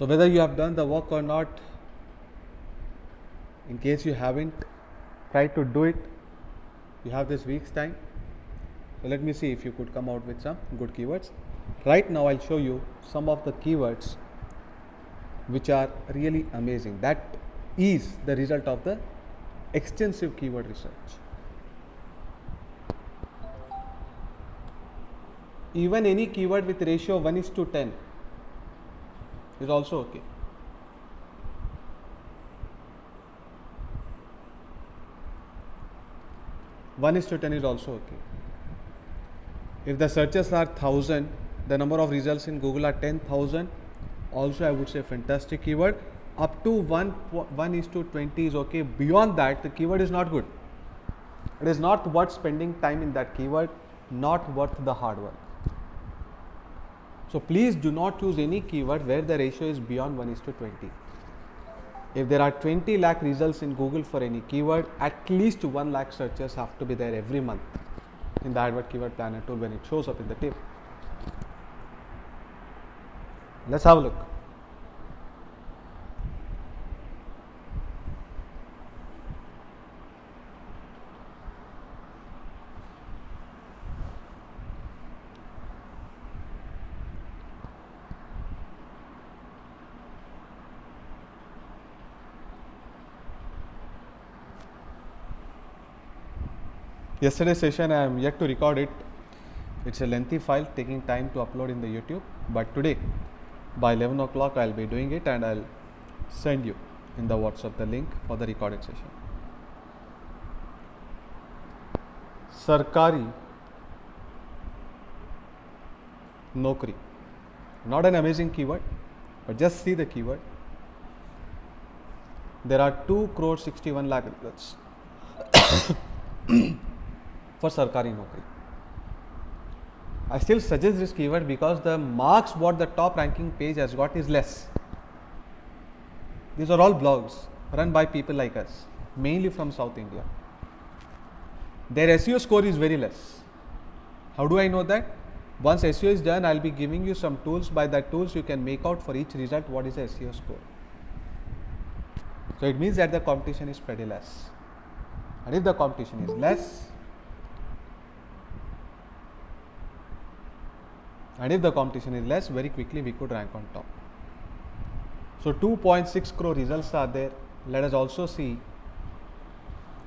So whether you have done the work or not, in case you haven't, try to do it. You have this week's time. So let me see if you could come out with some good keywords. Right now I'll show you some of the keywords which are really amazing. That is the result of the extensive keyword research. Even any keyword with ratio 1:10 is also okay. One is to 10 is also okay. If the searches are 1000, the number of results in Google are 10,000, also I would say fantastic keyword. Up to 1:20 is okay. Beyond that, the keyword is not good. It is not worth spending time in that keyword, not worth the hard work. So please do not choose any keyword where the ratio is beyond 1:20. If there are 20 lakh results in Google for any keyword, at least 1 lakh searches have to be there every month in the Advert Keyword Planner tool when it shows up in the table. Let's have a look. Yesterday's session I am yet to record it. It's a lengthy file taking time to upload in the YouTube, but today by 11 o'clock I'll be doing it and I'll send you in the WhatsApp the link for the recorded session. Sarkari Naukri. Not an amazing keyword, but just see the keyword. There are 2,61 lakh results for Sarkari Naukri. I still suggest this keyword because the marks what the top ranking page has got is less. These are all blogs run by people like us, mainly from South India. Their SEO score is very less. How do I know that? Once SEO is done, I'll be giving you some tools. By that tools, you can make out for each result what is the SEO score. So it means that the competition is pretty less. And if the competition is less, very quickly we could rank on top. So 2.6 crore results are there. Let us also see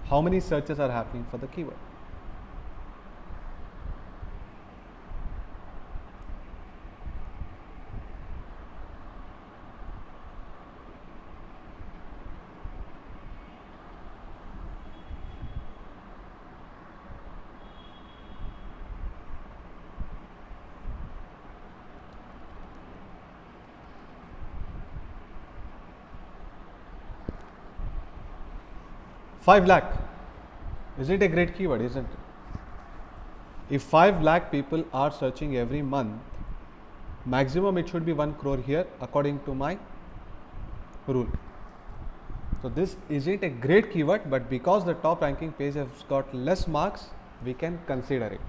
how many searches are happening for the keyword. Five lakh. Is it a great keyword, isn't it? If 5 lakh people are searching every month, maximum it should be 1 crore here according to my rule. So this isn't a great keyword, but because the top ranking page has got less marks, we can consider it.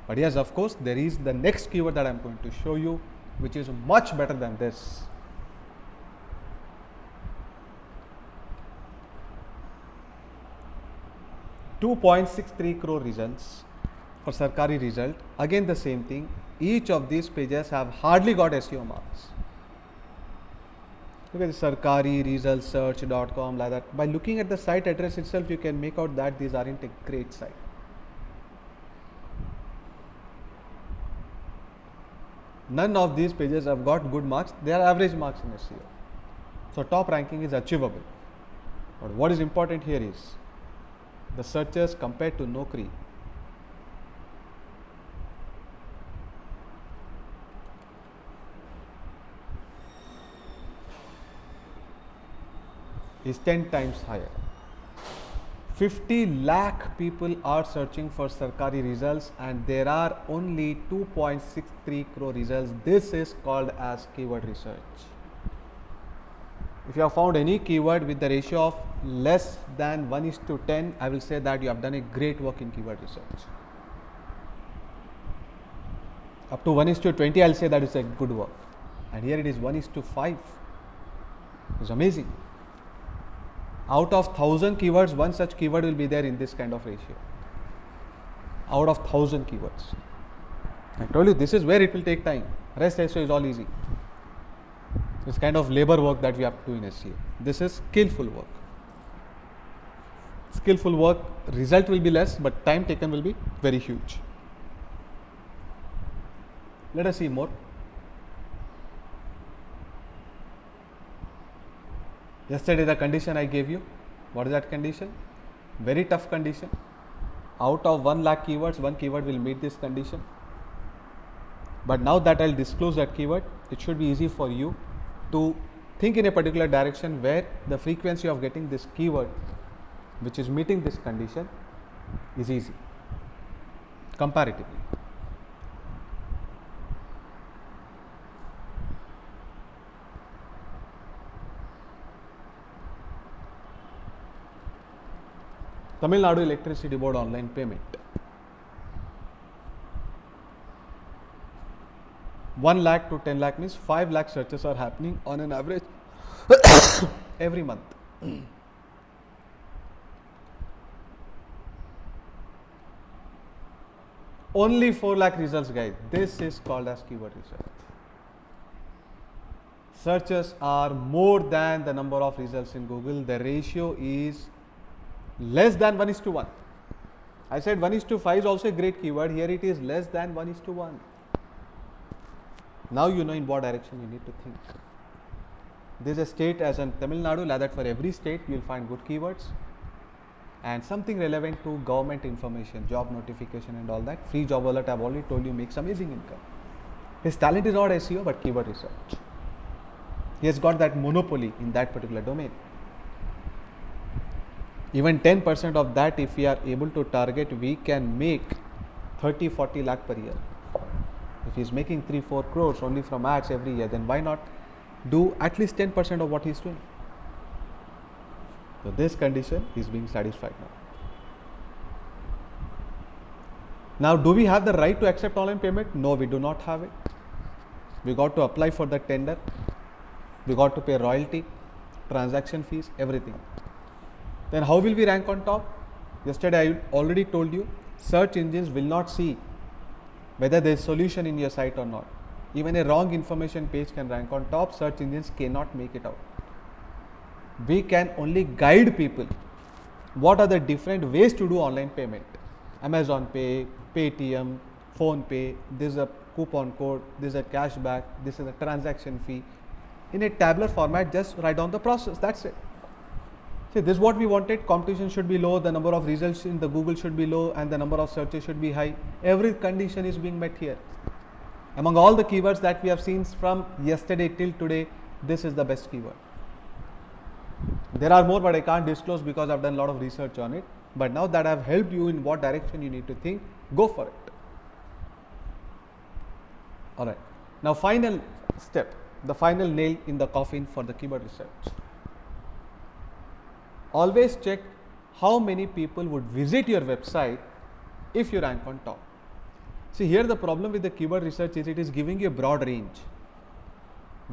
But yes, of course, there is the next keyword that I am going to show you, which is much better than this. $2.63 crore results for Sarkari result. Again the same thing. Each of these pages have hardly got SEO marks. Look at the Sarkari results search.com like that. By looking at the site address itself, you can make out that these aren't a great site. None of these pages have got good marks. They are average marks in SEO. So top ranking is achievable. But what is important here is the searches compared to Naukri. Is 10 times higher. 50 lakh people are searching for Sarkari results and there are only 2.63 crore results. This is called as keyword research. If you have found any keyword with the ratio of less than 1:10, I will say that you have done a great work in keyword research. Up to 1:20, I'll say that is a good work. and here it is 1:5. It's amazing. Out of 1,000 keywords, one such keyword will be there in this kind of ratio. Out of 1,000 keywords. I told you this is where it will take time. Rest SEO is all easy. It's kind of labor work that we have to do in SEO. This is skillful work. Skillful work, result will be less, but time taken will be very huge. Let us see more. Yesterday the condition I gave you, what is that condition? Very tough condition. Out of 1 lakh keywords, one keyword will meet this condition. But now that I'll disclose that keyword, it should be easy for you to think in a particular direction where the frequency of getting this keyword which is meeting this condition is easy comparatively. Tamil Nadu Electricity Board online payment. 1 lakh to 10 lakh means 5 lakh searches are happening on an average every month. Only 4 lakh results, guys. This is called as keyword research. Searches are more than the number of results in Google. The ratio is less than 1:1. I said 1:5 is also a great keyword. Here it is less than 1:1. Now you know in what direction you need to think. There is a state as in Tamil Nadu, like that for every state you will find good keywords and something relevant to government information, job notification and all that. Free job alert, I have already told you, makes amazing income. His talent is not SEO but keyword research. He has got that monopoly in that particular domain. Even 10% of that, if we are able to target, we can make 30-40 lakh per year. If he is making 3-4 crores only from ads every year, then why not do at least 10% of what he is doing? So this condition is being satisfied now. Now, do we have the right to accept online payment? No, we do not have it. We got to apply for the tender. We got to pay royalty, transaction fees, everything. Then how will we rank on top? Yesterday I already told you, search engines will not see whether there is solution in your site or not. Even a wrong information page can rank on top. Search engines cannot make it out. We can only guide people. What are the different ways to do online payment? Amazon Pay, Paytm, Phone Pay, this is a coupon code, this is a cashback, this is a transaction fee. In a tabular format, just write down the process, that's it. See, this is what we wanted. Competition should be low, the number of results in the Google should be low and the number of searches should be high. Every condition is being met here. Among all the keywords that we have seen from yesterday till today, this is the best keyword. There are more but I can't disclose because I've done a lot of research on it. But now that I've helped you in what direction you need to think, go for it. Alright, now final step, the final nail in the coffin for the keyword research. Always check how many people would visit your website if you rank on top. See, here the problem with the keyword research is it is giving you a broad range,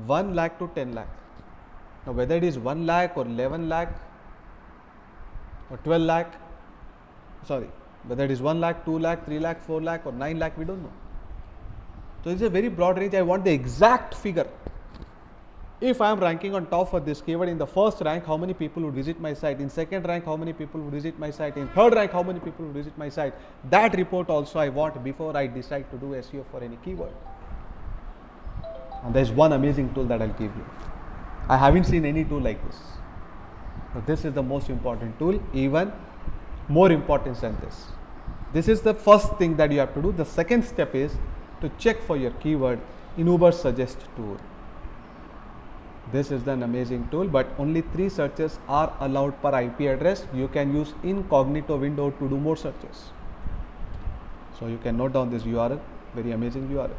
1 lakh to 10 lakh. Now whether it is 1 lakh or 11 lakh or 12 lakh, sorry, whether it is 1 lakh, 2 lakh, 3 lakh, 4 lakh or 9 lakh, we don't know. So it's a very broad range. I want the exact figure. If I am ranking on top for this keyword, in the first rank, how many people would visit my site? In second rank, how many people would visit my site? In third rank, how many people would visit my site? That report also I want before I decide to do SEO for any keyword. And there is one amazing tool that I'll give you. I haven't seen any tool like this. But this is the most important tool, even more important than this. This is the first thing that you have to do. The second step is to check for your keyword in Uber Suggest tool. This is an amazing tool, but only 3 searches are allowed per IP address. You can use incognito window to do more searches. So you can note down this URL, very amazing URL.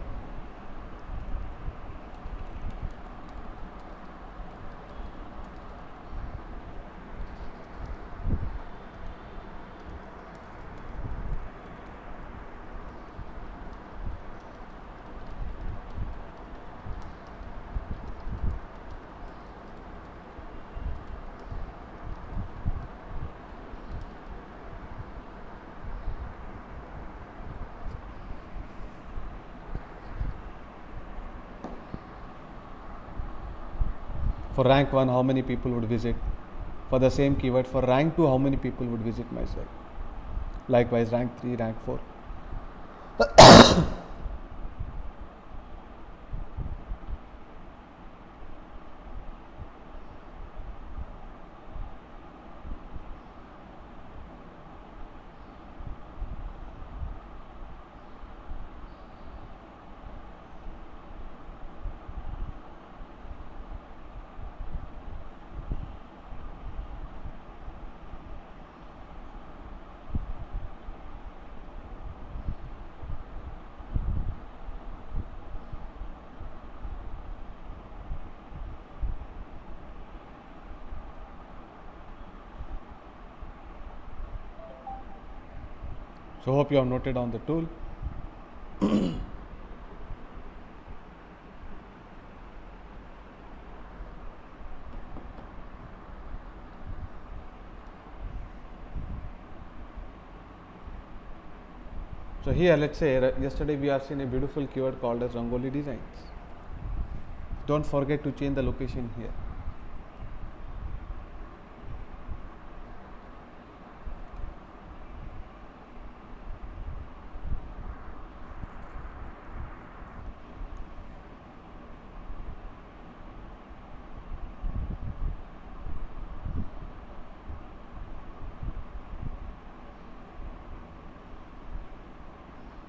For rank 1, how many people would visit? For the same keyword, for rank 2, how many people would visit my site? Likewise, rank 3, rank 4. So hope you have noted down the tool. So here, let's say yesterday we have seen a beautiful keyword called as Rangoli designs. Don't forget to change the location here.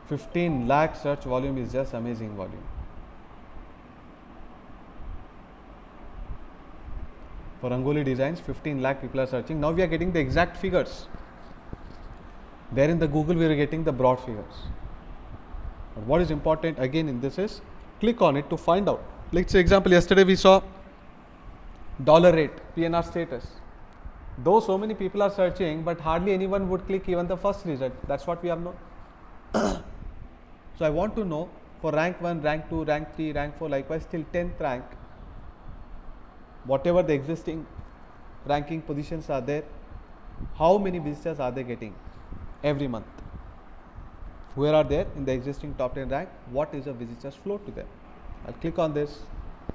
$15 lakh search volume is just amazing volume. For Rangoli designs, 15 lakh people are searching. Now we are getting the exact figures. There in the Google, we are getting the broad figures. But what is important again in this is click on it to find out. Let's say example, yesterday we saw dollar rate, PNR status. Though so many people are searching, but hardly anyone would click even the first result. That's what we have known. So I want to know for rank 1, rank 2, rank 3, rank 4, likewise till 10th rank, whatever the existing ranking positions are there, how many visitors are they getting every month? Where are there in the existing top 10 rank? What is the visitors flow to them? I'll click on this.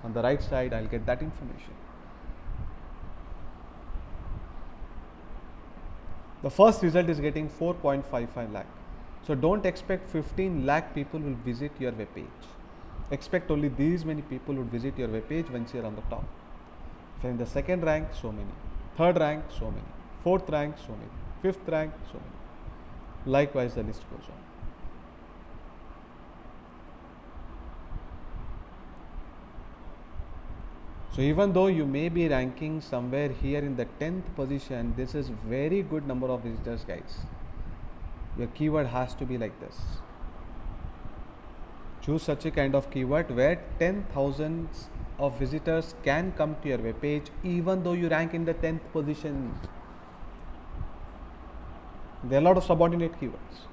On the right side, I'll get that information. The first result is getting 4.55 lakh. So don't expect 15 lakh people will visit your web page. Expect only these many people would visit your web page once you're on the top. If you're in the second rank, so many. Third rank, so many. Fourth rank, so many. Fifth rank, so many. Likewise, the list goes on. So even though you may be ranking somewhere here in the 10th position, this is very good number of visitors, guys. Your keyword has to be like this. Choose such a kind of keyword where 10,000 of visitors can come to your web page even though you rank in the 10th position. There are a lot of subordinate keywords.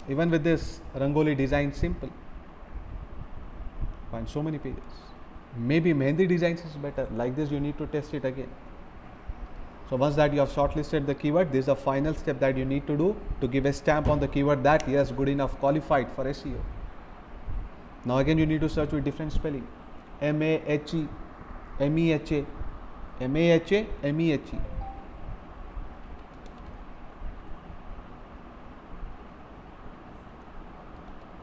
Even with this Rangoli design simple, find so many pages. Maybe Mehndi designs is better. Like this, you need to test it again. So once that you have shortlisted the keyword, this is the final step that you need to do to give a stamp on the keyword that yes, good enough, qualified for SEO. Now again you need to search with different spelling. M-A-H-E, M-E-H-A, M-A-H-A, M-E-H-E.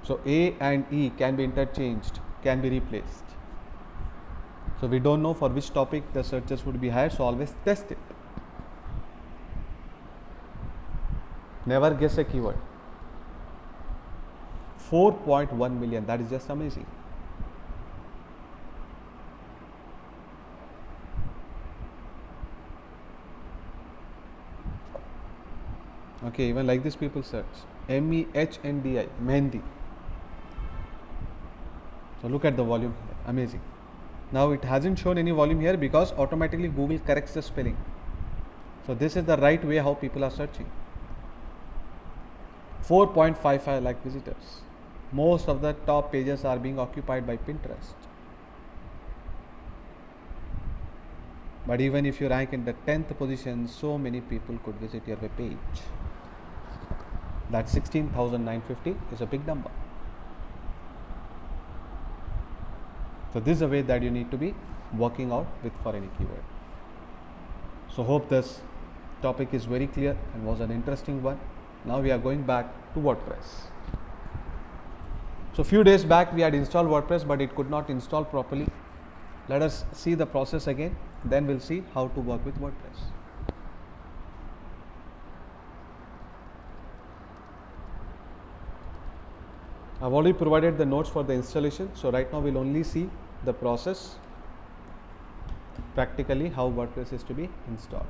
So A and E can be interchanged, can be replaced. So we don't know for which topic the searches would be higher, so always test it. Never guess a keyword. 4.1 million, that is just amazing. Okay, even like this people search M-E-H-N-D-I, Mehndi. So look at the volume here, amazing. Now it hasn't shown any volume here because automatically Google corrects the spelling. So this is the right way how people are searching. 4.55 lakh visitors. Most of the top pages are being occupied by Pinterest. But even if you rank in the 10th position, so many people could visit your web page. That 16,950 is a big number. So this is a way that you need to be working out with for any keyword. So hope this topic is very clear and was an interesting one. Now we are going back to WordPress. So few days back we had installed WordPress, but it could not install properly. Let us see the process again, then we'll see how to work with WordPress. I've already provided the notes for the installation, so right now we'll only see the process, practically how WordPress is to be installed.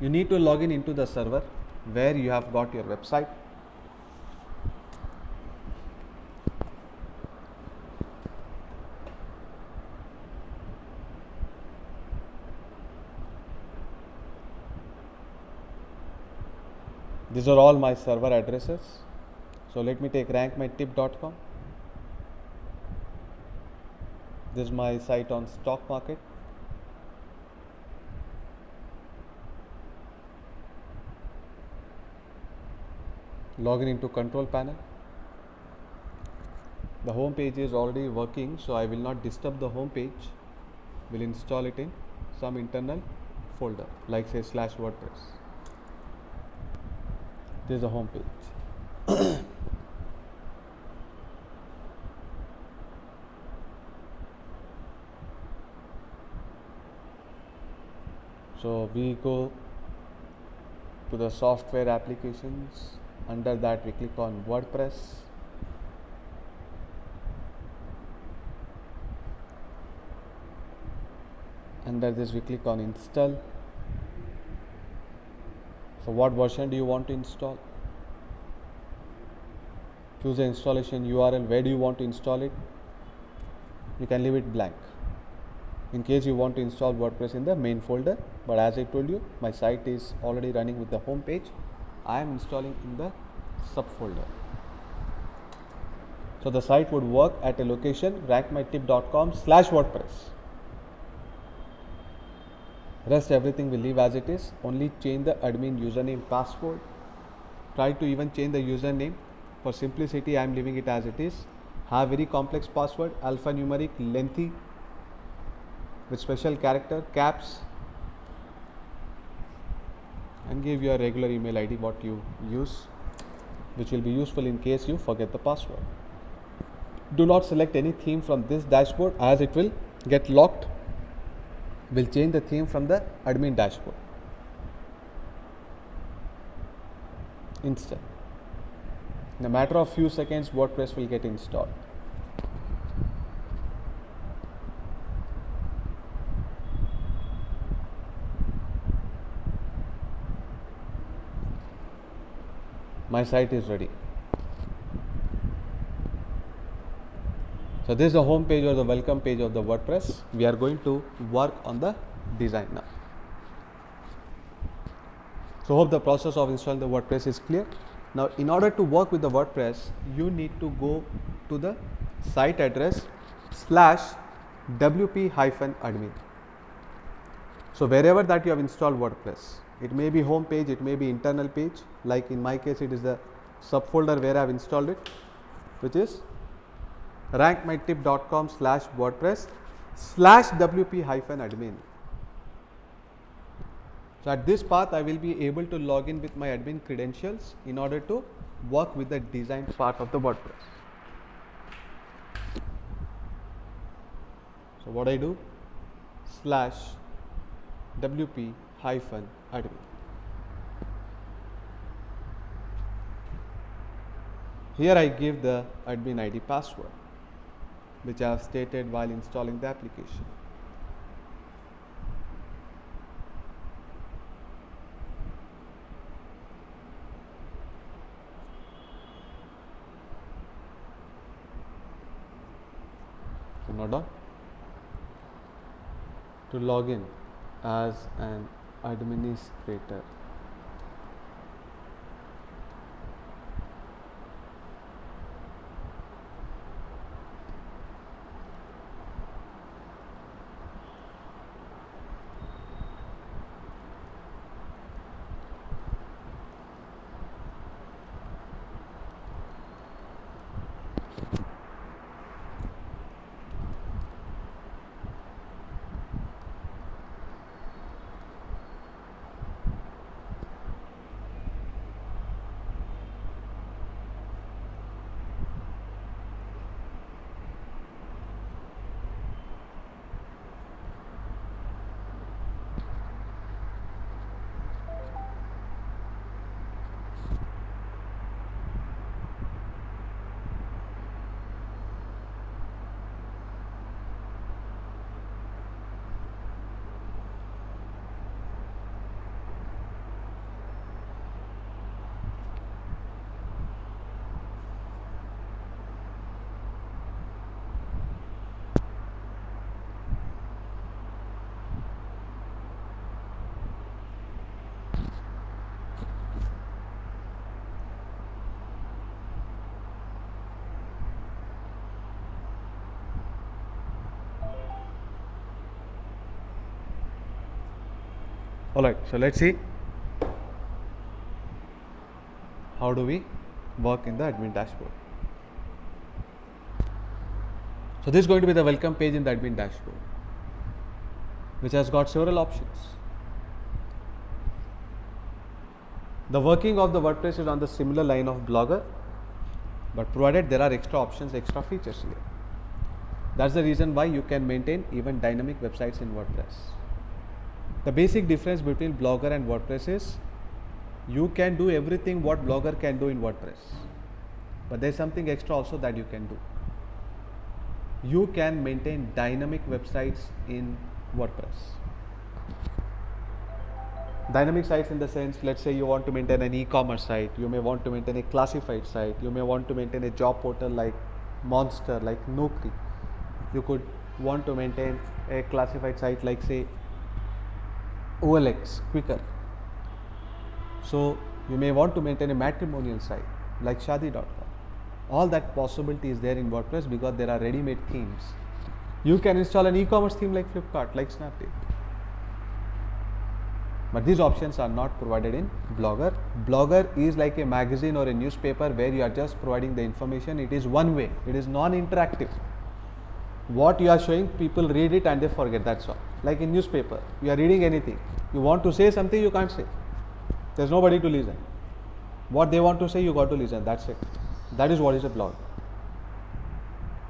You need to log in into the server where you have got your website. These are all my server addresses. So let me take rankmytip.com. This is my site on stock market. Login into control panel. The home page is already working, so I will not disturb the home page. We'll install it in some internal folder like say /WordPress. This is the home page. So we go to the software applications. Under that we click on WordPress. Under this we click on install. So what version do you want to install? Choose the installation URL. Where do you want to install it? You can leave it blank in case you want to install WordPress in the main folder, but as I told you, my site is already running with the home page. I am installing in the subfolder. So the site would work at a location rankmytip.com/WordPress. Rest everything will leave as it is. Only change the admin username password. Try to even change the username. For simplicity, I am leaving it as it is. Have very complex password, alphanumeric, lengthy, with special character, caps, and give your regular email ID what you use, which will be useful in case you forget the password. Do not select any theme from this dashboard as it will get locked. We'll change the theme from the admin dashboard. Install. In a matter of few seconds, WordPress will get installed. My site is ready. So this is the home page or the welcome page of the WordPress. We are going to work on the design now. So hope the process of installing the WordPress is clear. Now in order to work with the WordPress, you need to go to the site address /wp-admin. So wherever that you have installed WordPress, it may be home page, it may be internal page, like in my case it is the subfolder where I have installed it, which is rankmytip.com/WordPress/wp-admin. So at this path I will be able to log in with my admin credentials in order to work with the design part of the WordPress. So what I do, /wp-admin. Here I give the admin ID password, which I have stated while installing the application. So now done. To log in as an administrator, Alright, so let's see how do we work in the admin dashboard. So this is going to be the welcome page in the admin dashboard, which has got several options. The working of the WordPress is on the similar line of Blogger, but provided there are extra options, extra features here. That's the reason why you can maintain even dynamic websites in WordPress. The basic difference between Blogger and WordPress is you can do everything what Blogger can do in WordPress, but there's something extra also that you can do. You can maintain dynamic websites in WordPress. Dynamic sites in the sense, let's say you want to maintain an e-commerce site, you may want to maintain a classified site, you may want to maintain a job portal like Monster, like Naukri. You could want to maintain a classified site like, say, OLX, Quicker. So you may want to maintain a matrimonial site like Shadi.com. All that possibility is there in WordPress because there are ready-made themes. You can install an e-commerce theme like Flipkart, like Snapdeal. But these options are not provided in Blogger. Blogger is like a magazine or a newspaper where you are just providing the information. It is one way. It is non-interactive. What you are showing, people read it and they forget. That's all. Like in newspaper, you are reading anything. You want to say something, you can't say. There's nobody to listen. What they want to say, you got to listen. That's it. That is what is a blog.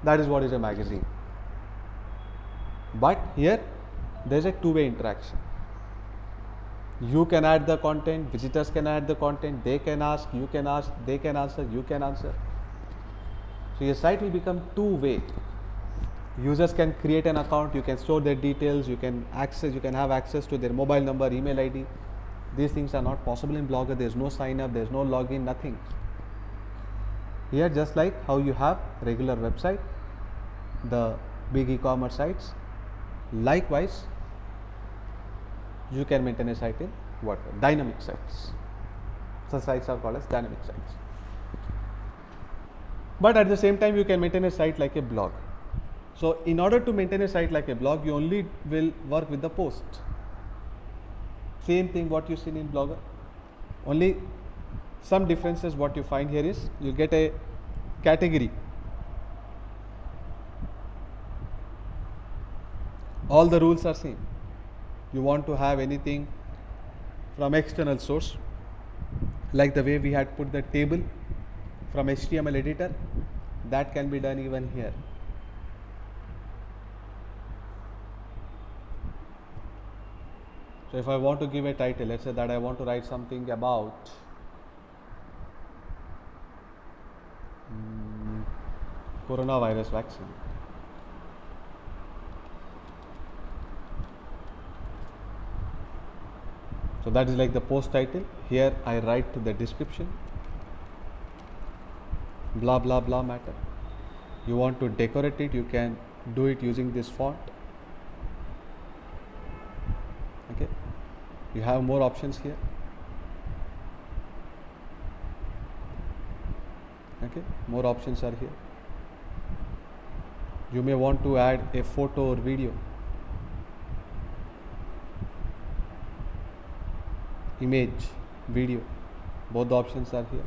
That is what is a magazine. But here, there is a two-way interaction. You can add the content, visitors can add the content, they can ask, you can ask, they can answer, you can answer. So your site will become two-way. Users can create an account, you can store their details, you can have access to their mobile number, email ID. These things are not possible in Blogger. There is no sign up, there is no login, nothing. Here, just like how you have regular website, the big e-commerce sites, likewise you can maintain a site in WordPress, dynamic sites. Such sites are called as dynamic sites. But at the same time, you can maintain a site like a blog. So in order to maintain a site like a blog, you only will work with the post. Same thing what you see in Blogger. Only some differences what you find here is you get a category. All the rules are same. You want to have anything from external source, like the way we had put the table from HTML editor, that can be done even here. So if I want to give a title, let's say that I want to write something about coronavirus vaccine. So that is like the post title. Here I write the description, blah blah blah matter. You want to decorate it, you can do it using this font. Okay, you have more options here. Okay, more options are here. You may want to add a photo or video, image, video, both the options are here.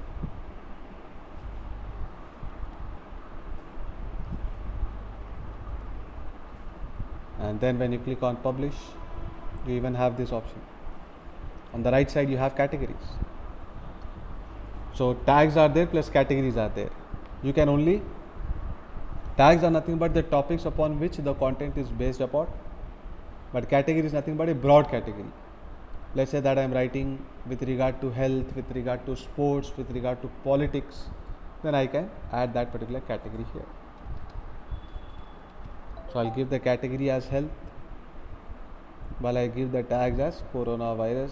And then when you click on publish, you even have this option. On the right side you have categories. So tags are there plus categories are there. You can only, tags are nothing but the topics upon which the content is based upon, but category is nothing but a broad category. Let's say that I am writing with regard to health, with regard to sports, with regard to politics, then I can add that particular category here. So I'll give the category as health, while I give the tags as coronavirus,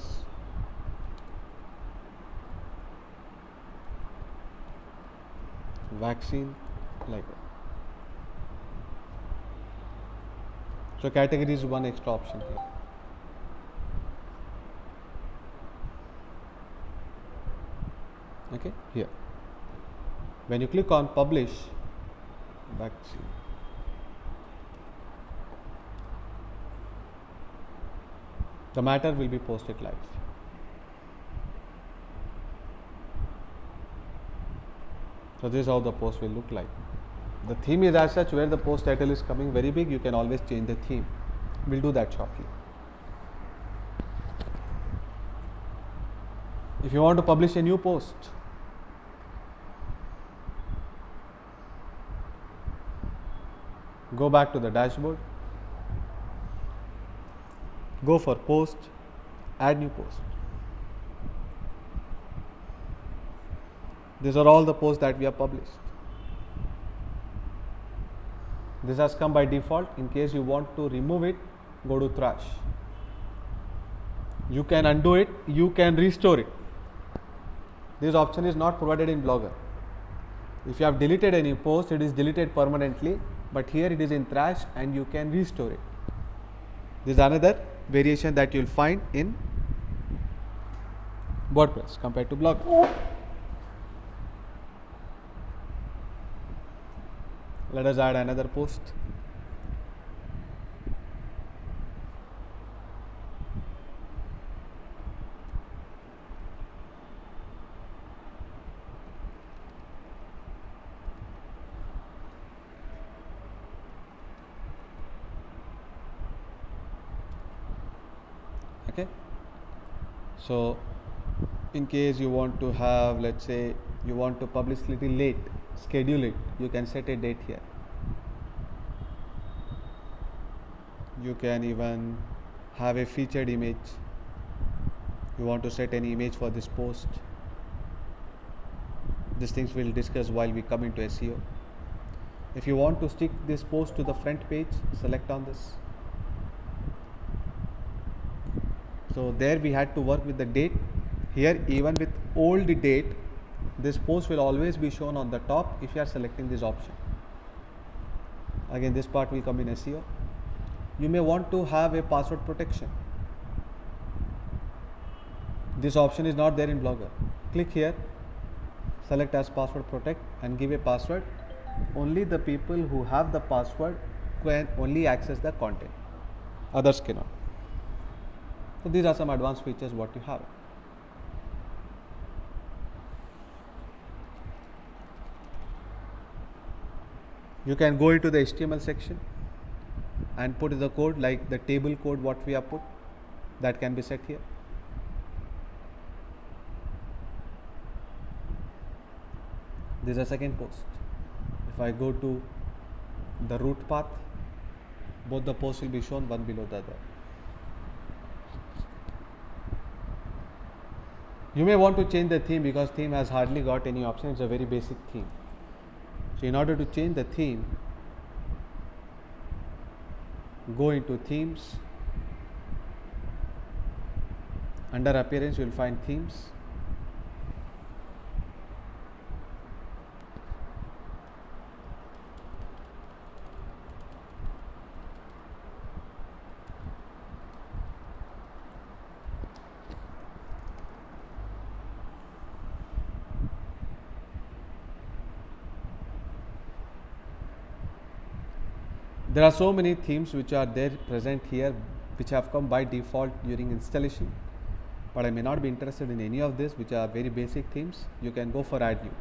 vaccine, like that. So category is one extra option here. Okay, here when you click on publish, vaccine, The matter will be posted live. So this is how the post will look like. The theme is as such, where the post title is coming very big, you can always change the theme. We'll do that shortly. If you want to publish a new post, go back to the dashboard, go for post, add new post. These are all the posts that we have published. This has come by default. In case you want to remove it, go to trash. You can undo it, you can restore it. This option is not provided in Blogger. If you have deleted any post, it is deleted permanently, but here it is in trash and you can restore it. This is another variation that you will find in WordPress compared to Blogger. Let us add another post. Okay. So in case you want to have, let's say you want to publish little late, schedule it, you can set a date here. You can even have a featured image. You want to set any image for this post. These things we'll discuss while we come into SEO. If you want to stick this post to the front page, select on this. So there we had to work with the date. Here, even with old date, this post will always be shown on the top if you are selecting this option. Again, this part will come in SEO. You may want to have a password protection. This option is not there in Blogger. Click here, select as password protect and give a password. Only the people who have the password can only access the content. Others cannot. So these are some advanced features what you have. You can go into the HTML section and put the code, like the table code what we have put, that can be set here. This is a second post. If I go to the root path, both the posts will be shown one below the other. You may want to change the theme because theme has hardly got any option. It's a very basic theme. So in order to change the theme, go into themes. Under appearance, you will find themes. There are so many themes which are there present here, which have come by default during installation, but I may not be interested in any of this, which are very basic themes. You can go for add new.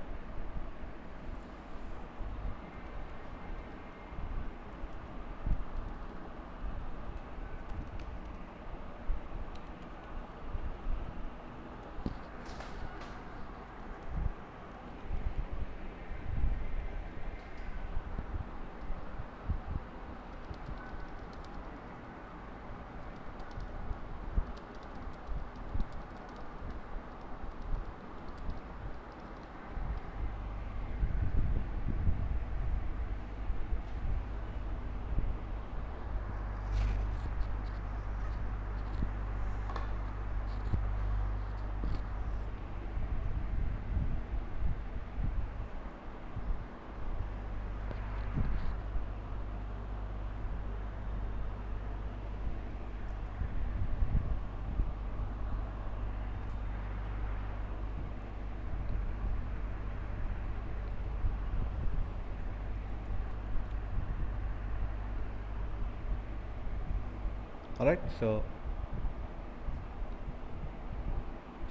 Alright, so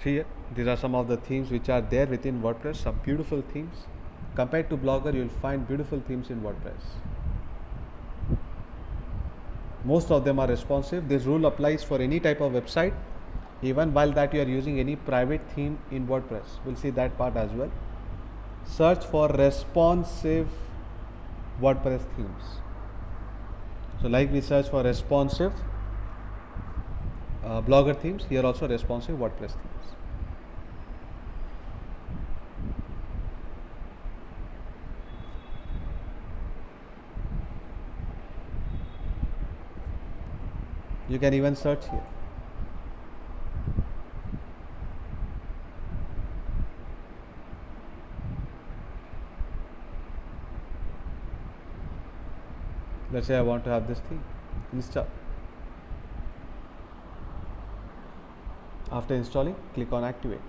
See here, these are some of the themes which are there within WordPress, some beautiful themes. Compared to Blogger, you will find beautiful themes in WordPress. Most of them are responsive. This rule applies for any type of website, even while that you are using any private theme in WordPress. We'll see that part as well. Search for responsive WordPress themes. So like we search for responsive Blogger themes, here also responsive WordPress themes. You can even search here. Let's say I want to have this theme. Install. After installing, click on activate.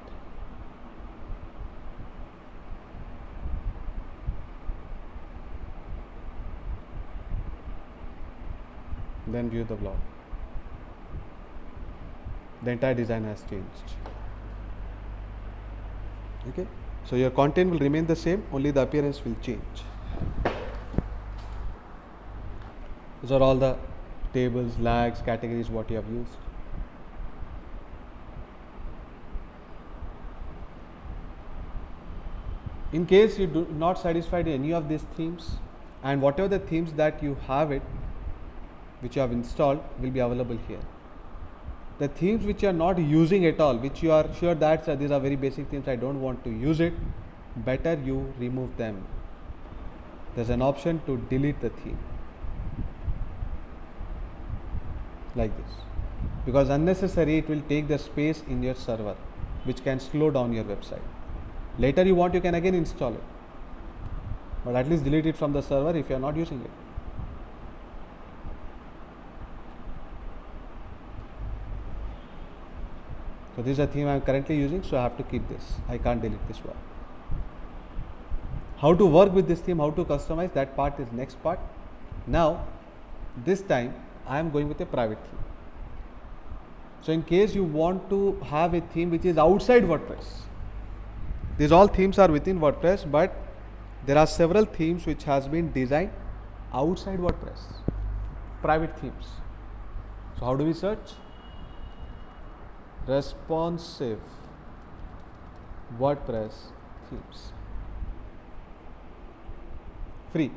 Then view the blog. The entire design has changed. Okay, so your content will remain the same, only the appearance will change. These are all the tables, lags, categories what you have used. In case you do not satisfied any of these themes, and whatever the themes that you have it, which you have installed, will be available here. The themes which you are not using at all, which you are sure that these are very basic themes, I don't want to use it, better you remove them. There's an option to delete the theme, like this, because unnecessary it will take the space in your server, which can slow down your website. Later you want, you can again install it, but at least delete it from the server if you are not using it. So this is a theme I am currently using, so I have to keep this. I can't delete this one. How to work with this theme, how to customize, that part is next part. Now, this time I am going with a private theme. So in case you want to have a theme which is outside WordPress, these all themes are within WordPress, but there are several themes which has been designed outside WordPress, private themes. So how do we search? Responsive WordPress themes. Free.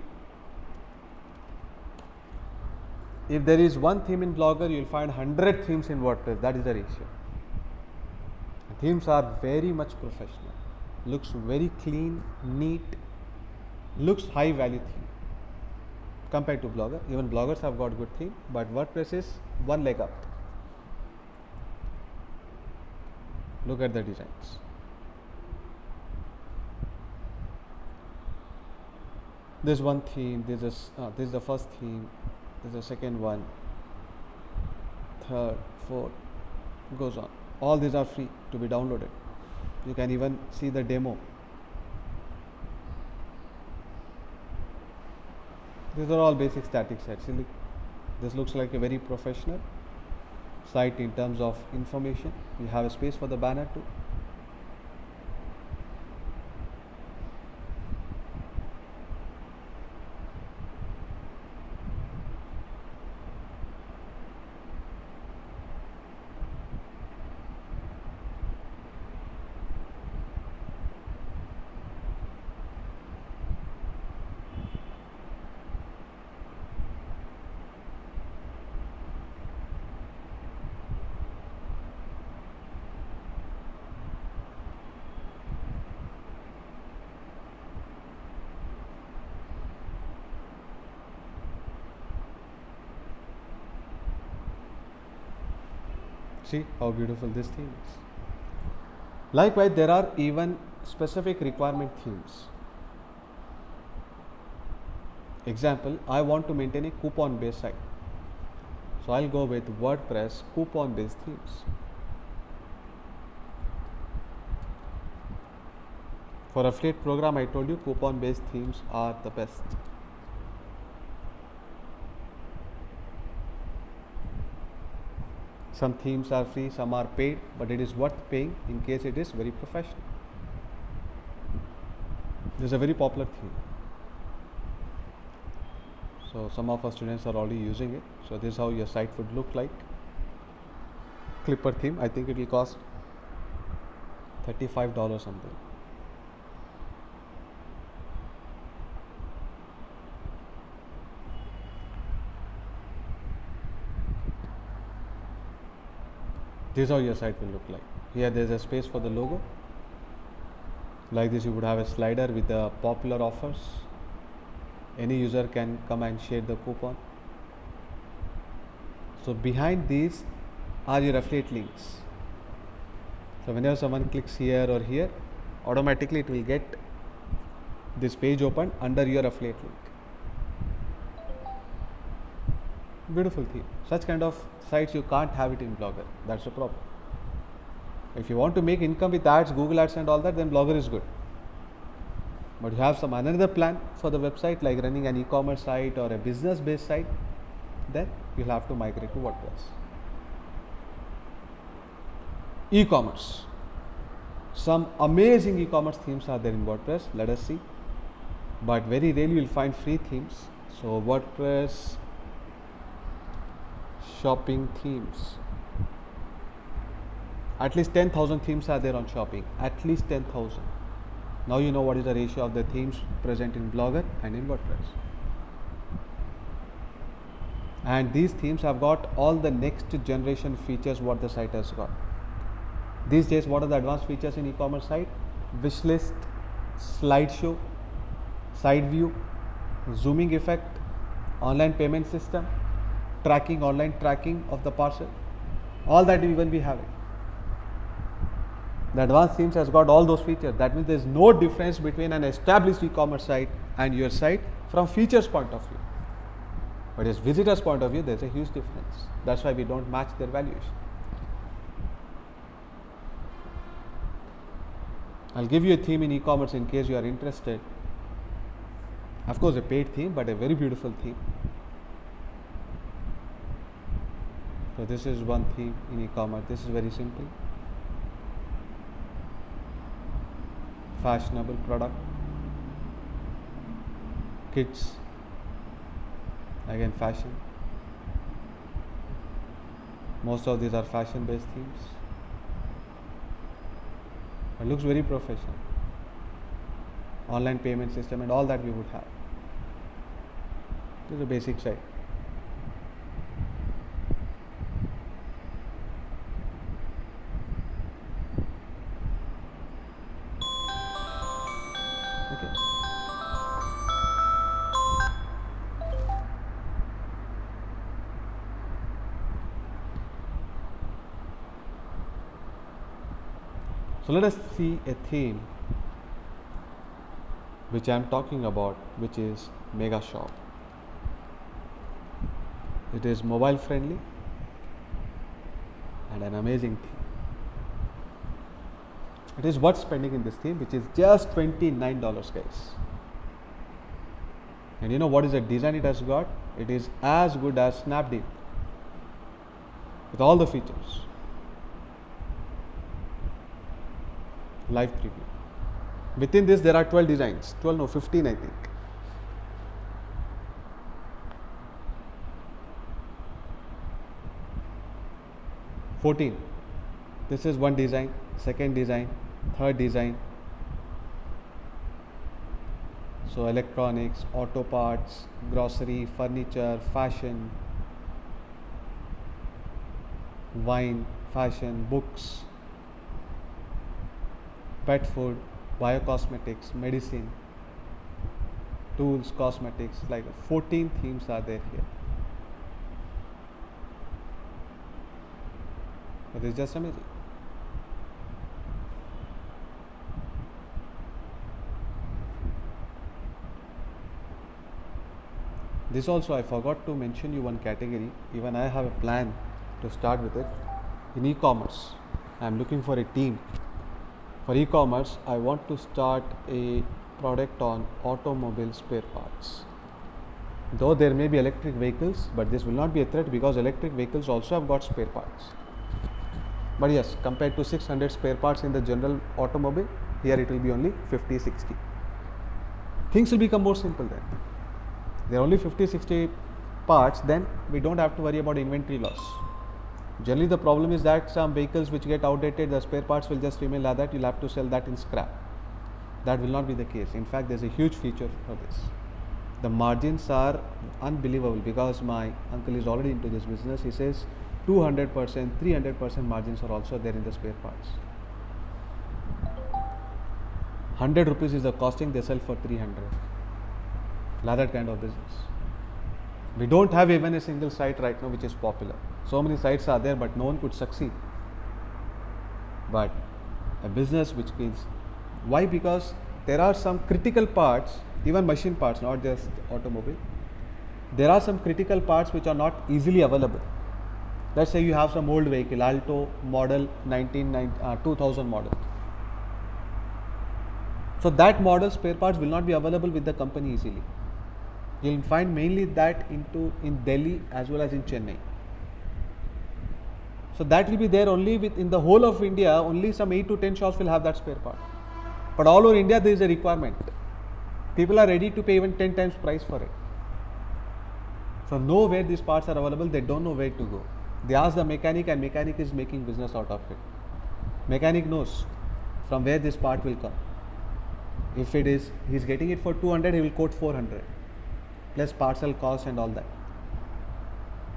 If there is one theme in Blogger, you will find 100 themes in WordPress. That is the ratio. The themes are very much professional. Looks very clean, neat, looks high value theme compared to Blogger. Even bloggers have got good theme, but WordPress is one leg up. Look at the designs. This one theme, this is the first theme, this is the second one, third, fourth, goes on. All these are free to be downloaded. You can even see the demo. These are all basic static sites. This looks like a very professional site in terms of information. We have a space for the banner too. See how beautiful this theme is. Likewise, there are even specific requirement themes. Example, I want to maintain a coupon based site. So I'll go with WordPress coupon based themes. For affiliate program, I told you coupon based themes are the best. Some themes are free, some are paid, but it is worth paying in case it is very professional. This is a very popular theme. So some of our students are already using it. So this is how your site would look like. Clipper theme, I think it will cost $35 something. This is how your site will look like. Here there is a space for the logo. Like this, you would have a slider with the popular offers. Any user can come and share the coupon. So behind these are your affiliate links. So whenever someone clicks here or here, automatically it will get this page open under your affiliate link. Beautiful theme. Such kind of sites you can't have it in Blogger. That's the problem. If you want to make income with ads, Google ads and all that, then Blogger is good. But you have some another plan for the website, like running an e-commerce site or a business based site, then you'll have to migrate to WordPress. E-commerce. Some amazing e-commerce themes are there in WordPress. Let us see. But very rarely you'll find free themes. So WordPress shopping themes. At least 10,000 themes are there on shopping. At least 10,000. Now you know what is the ratio of the themes present in Blogger and in WordPress. And these themes have got all the next generation features what the site has got. These days, what are the advanced features in e-commerce site? Wishlist, slideshow, side view, zooming effect, online payment system, tracking, online tracking of the parcel. All that we will be having. The advanced themes has got all those features. That means there is no difference between an established e-commerce site and your site from features point of view. But as visitors point of view, there is a huge difference. That's why we don't match their valuation. I'll give you a theme in e-commerce in case you are interested. Of course, a paid theme, but a very beautiful theme. So this is one theme in e-commerce. This is very simple. Fashionable product. Kids. Again, fashion. Most of these are fashion based themes. It looks very professional. Online payment system and all that we would have. This is a basic site. Okay. So let us see a theme which I am talking about, which is Megashop. It is mobile friendly and an amazing theme. It is worth spending in this theme, which is just $29, guys. And you know what is the design it has got? It is as good as Snapdeal with all the features. Live preview. Within this there are 12 designs. 12 no 15 I think. This is one design, second design, third design. So electronics, auto parts, grocery, furniture, fashion, wine, fashion, books, pet food, biocosmetics, medicine, tools, cosmetics, like 14 themes are there here. But it's just amazing. This also I forgot to mention you one category. Even I have a plan to start with it. In e-commerce, I am looking for a team. For e-commerce, I want to start a product on automobile spare parts. Though there may be electric vehicles, but this will not be a threat because electric vehicles also have got spare parts. But yes, compared to 600 spare parts in the general automobile, here it will be only 50, 60. Things will become more simple then. There are only 50, 60 parts, then we don't have to worry about inventory loss. Generally, the problem is that some vehicles which get outdated, the spare parts will just remain like that. You'll have to sell that in scrap. That will not be the case. In fact, there's a huge feature for this. The margins are unbelievable because my uncle is already into this business. He says 200%, 300% margins are also there in the spare parts. 100 rupees is the costing, they sell for 300. Like that kind of business. We don't have even a single site right now which is popular. So many sites are there, but no one could succeed. But a business which means, why? Because there are some critical parts, even machine parts, not just automobile. There are some critical parts which are not easily available. Let's say you have some old vehicle, Alto model 2000 model. So that model spare parts will not be available with the company easily. You'll find mainly that in Delhi as well as in Chennai. So that will be there only in the whole of India. Only some 8 to 10 shops will have that spare part. But all over India there is a requirement. People are ready to pay even 10 times price for it. So know where these parts are available. They don't know where to go. They ask the mechanic, and mechanic is making business out of it. Mechanic knows from where this part will come. If it is, he's getting it for 200, he will quote 400 plus parcel cost and all that.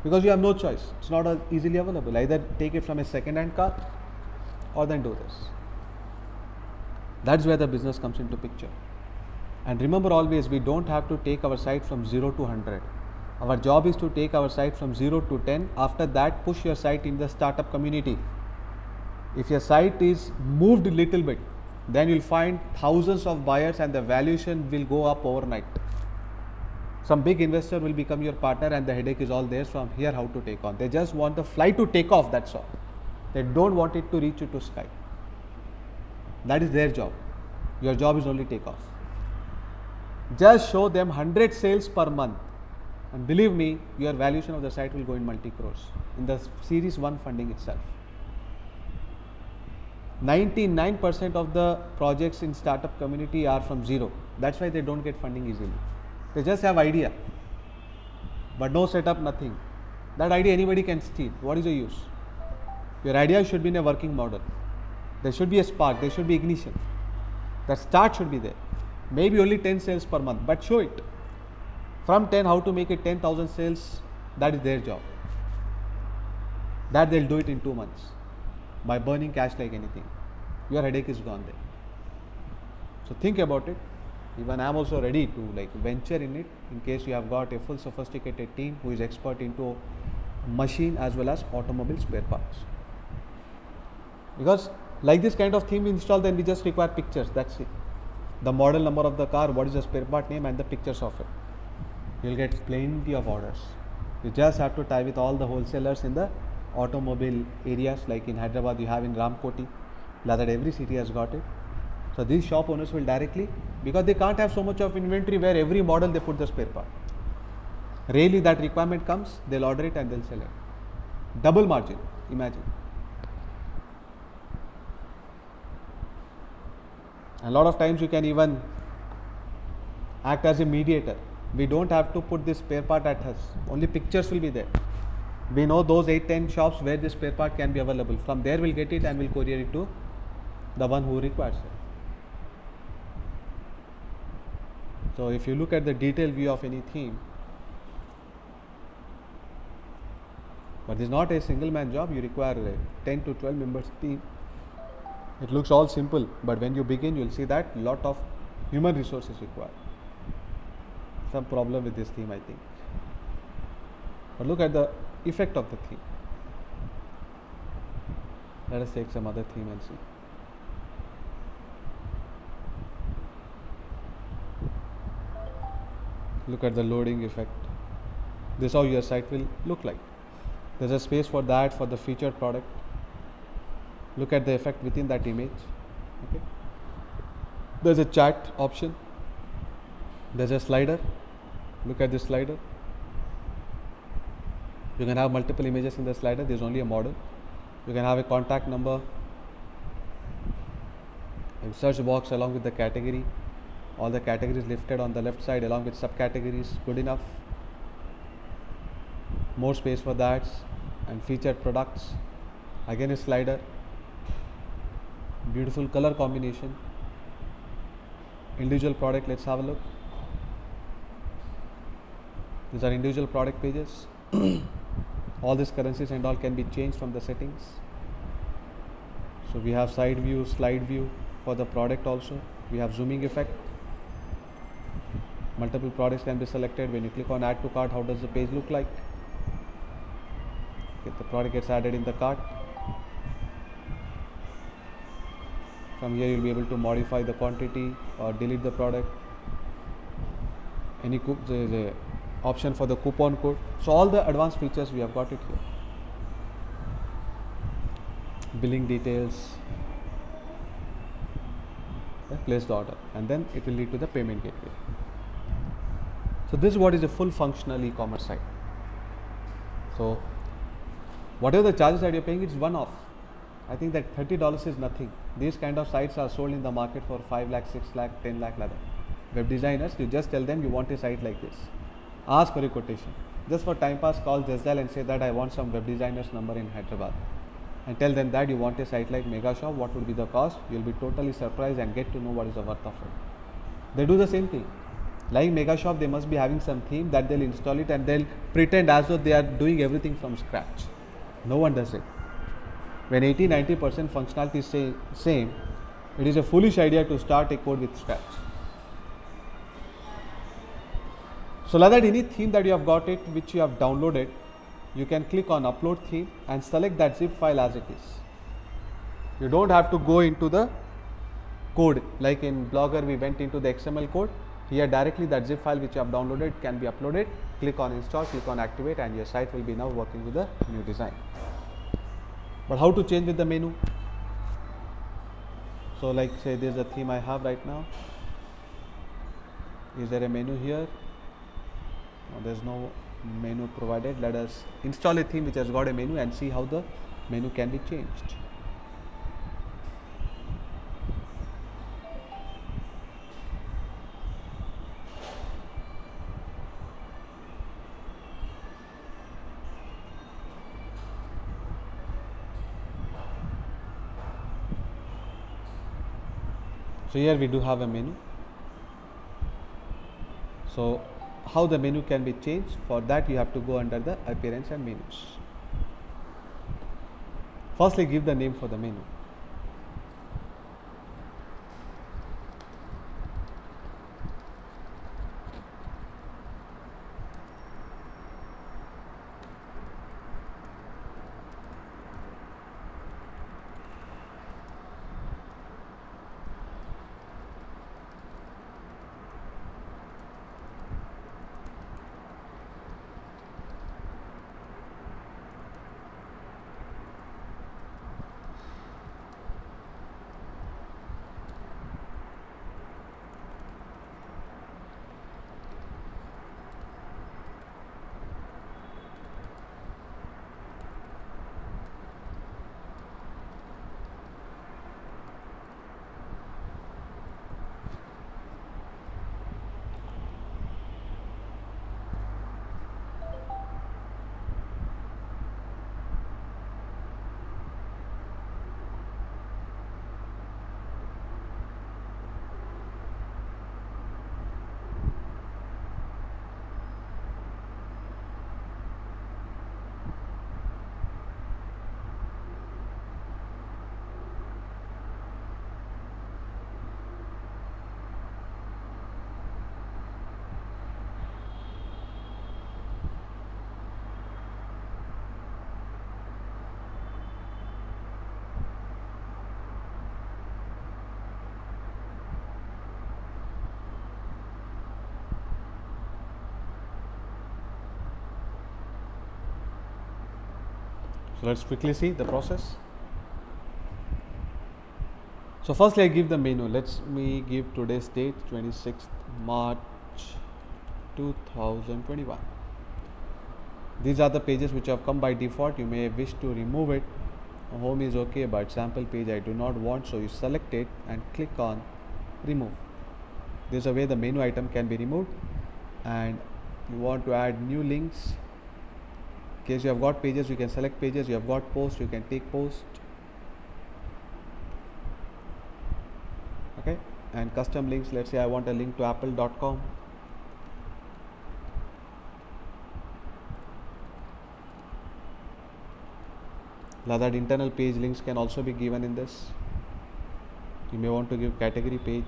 Because you have no choice. It's not easily available. Either take it from a second-hand car or then do this. That's where the business comes into picture. And remember always, we don't have to take our site from 0 to 100. Our job is to take our site from 0 to 10. After that, push your site in the startup community. If your site is moved a little bit, then you'll find thousands of buyers and the valuation will go up overnight. Some big investor will become your partner and the headache is all theirs from here how to take on. They just want the flight to take off, that's all. They don't want it to reach you to sky. That is their job. Your job is only take off. Just show them 100 sales per month and believe me, your valuation of the site will go in multi crores in the series 1 funding itself. 99% of the projects in startup community are from zero. That's why they don't get funding easily. They just have idea, but no setup, nothing. That idea anybody can steal. What is the use? Your idea should be in a working model. There should be a spark, there should be ignition. That start should be there. Maybe only 10 sales per month, but show it. From 10, how to make it 10,000 sales, that is their job. That they'll do it in 2 months by burning cash like anything. Your headache is gone there. So think about it. Even I am also ready to venture in it in case you have got a full sophisticated team who is expert into machine as well as automobile spare parts. Because like this kind of theme we install, then we just require pictures, that's it. The model number of the car, what is the spare part name and the pictures of it. You will get plenty of orders. You just have to tie with all the wholesalers in the automobile areas, like in Hyderabad you have in Ramkoti, like that every city has got it. So these shop owners will directly, because they can't have so much of inventory where every model they put the spare part. Rarely that requirement comes, they'll order it and they'll sell it. Double margin, imagine. A lot of times you can even act as a mediator. We don't have to put this spare part at us. Only pictures will be there. We know those 8-10 shops where this spare part can be available. From there we'll get it and we'll courier it to the one who requires it. So if you look at the detailed view of any theme, but this is not a single man job, you require a 10 to 12 members team. It looks all simple, but when you begin, you'll see that lot of human resources required. Some problem with this theme, I think. But look at the effect of the theme. Let us take some other theme and see. Look at the loading effect. This is how your site will look like. There's a space for that, for the featured product. Look at the effect within that image. Okay. There's a chat option. There's a slider. Look at this slider. You can have multiple images in the slider. There's only a model. You can have a contact number, a search box along with the category, all the categories lifted on the left side along with subcategories. Good enough. More space for that, and featured products, again a slider, beautiful color combination. Individual product, let's have a look. These are individual product pages. All these currencies and all can be changed from the settings. So we have side view, slide view for the product also. We have zooming effect. Multiple products can be selected. When you click on add to cart, how does the page look like? Okay, the product gets added in the cart. From here you'll be able to modify the quantity or delete the product. There is a option for the coupon code. So all the advanced features we have got it here. Billing details. Place the order, and then it will lead to the payment gateway. So this is what is a full functional e-commerce site. So whatever the charges that you're paying, it's one off. I think that $30 is nothing. These kind of sites are sold in the market for 5 lakh, 6 lakh, 10 lakh like that. Web designers, you just tell them you want a site like this. Ask for a quotation. Just for time pass, call Jasdal and say that I want some web designer's number in Hyderabad. And tell them that you want a site like Megashop, what would be the cost? You'll be totally surprised and get to know what is the worth of it. They do the same thing. Like Megashop, they must be having some theme that they'll install it and they'll pretend as though they are doing everything from scratch. No one does it. When 80-90% functionality is same, it is a foolish idea to start a code with scratch. So like that, any theme that you have got it, which you have downloaded, you can click on upload theme and select that zip file as it is. You don't have to go into the code. Like in Blogger, we went into the XML code. Here directly that zip file which you have downloaded can be uploaded. Click on install, click on activate, and your site will be now working with the new design. But how to change with the menu? So like say there's a theme I have right now. Is there a menu here? No, there's no menu provided. Let us install a theme which has got a menu and see how the menu can be changed. So here we do have a menu. So how the menu can be changed? For that you have to go under the appearance and menus. Firstly, give the name for the menu. So let's quickly see the process. So firstly I give the menu. Let me give today's date, 26th March 2021. These are the pages which have come by default. You may wish to remove it. home is okay, but sample page I do not want, so you select it and click on remove. This is a way the menu item can be removed. And you want to add new links. In case you have got pages, you can select pages. You have got post, you can take post. Okay, and custom links, let's say I want a link to apple.com. That internal page links can also be given in this. You may want to give category page.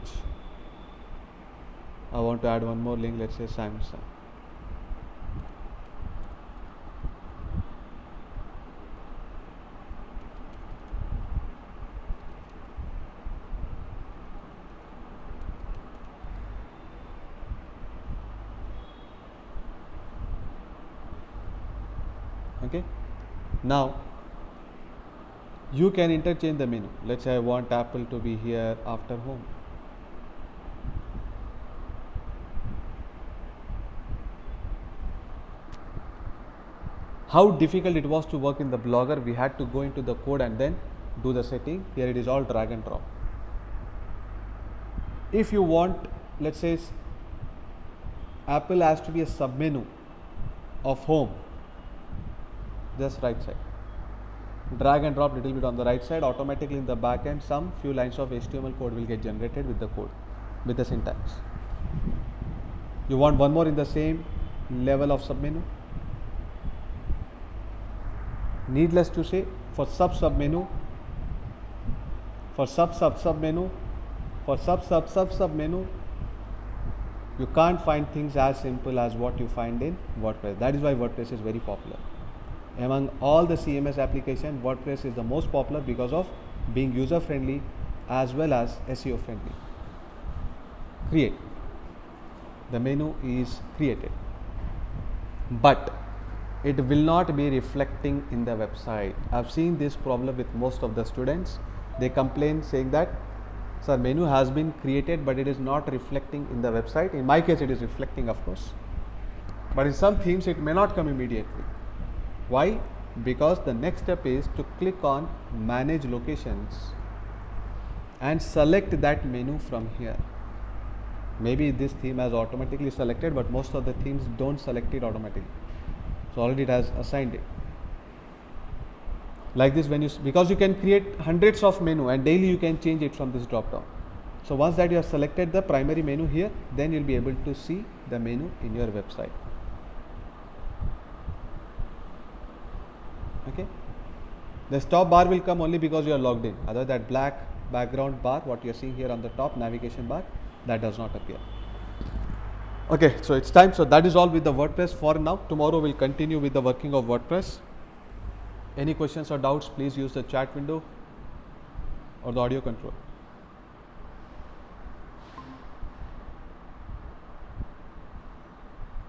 I want to add one more link, let's say Samsung. Okay, now you can interchange the menu. Let's say I want Apple to be here after home. How difficult it was to work in the Blogger. We had to go into the code and then do the setting. Here it is all drag and drop. If you want, let's say Apple has to be a submenu of home, just right side. Drag and drop little bit on the right side. Automatically in the back end, some few lines of HTML code will get generated with the code, with the syntax. You want one more in the same level of submenu. Needless to say, for submenu, for submenu, for submenu, you can't find things as simple as what you find in WordPress. That is why WordPress is very popular. Among all the CMS applications, WordPress is the most popular because of being user friendly as well as SEO friendly. Create. The menu is created, but it will not be reflecting in the website. I've seen this problem with most of the students. They complain saying that, sir, menu has been created but it is not reflecting in the website. In my case it is reflecting, of course, but in some themes it may not come immediately. Why? Because the next step is to click on manage locations and select that menu from here. Maybe this theme has automatically selected, but most of the themes don't select it automatically. So already it has assigned it. Like this, because you can create hundreds of menu and daily you can change it from this drop down. So once that you have selected the primary menu here, then you'll be able to see the menu in your website. Okay. The stop bar will come only because you are logged in. Other that black background bar, what you are seeing here on the top, navigation bar, that does not appear. Okay, so it's time. So that is all with the WordPress for now. Tomorrow we'll continue with the working of WordPress. Any questions or doubts, please use the chat window or the audio control.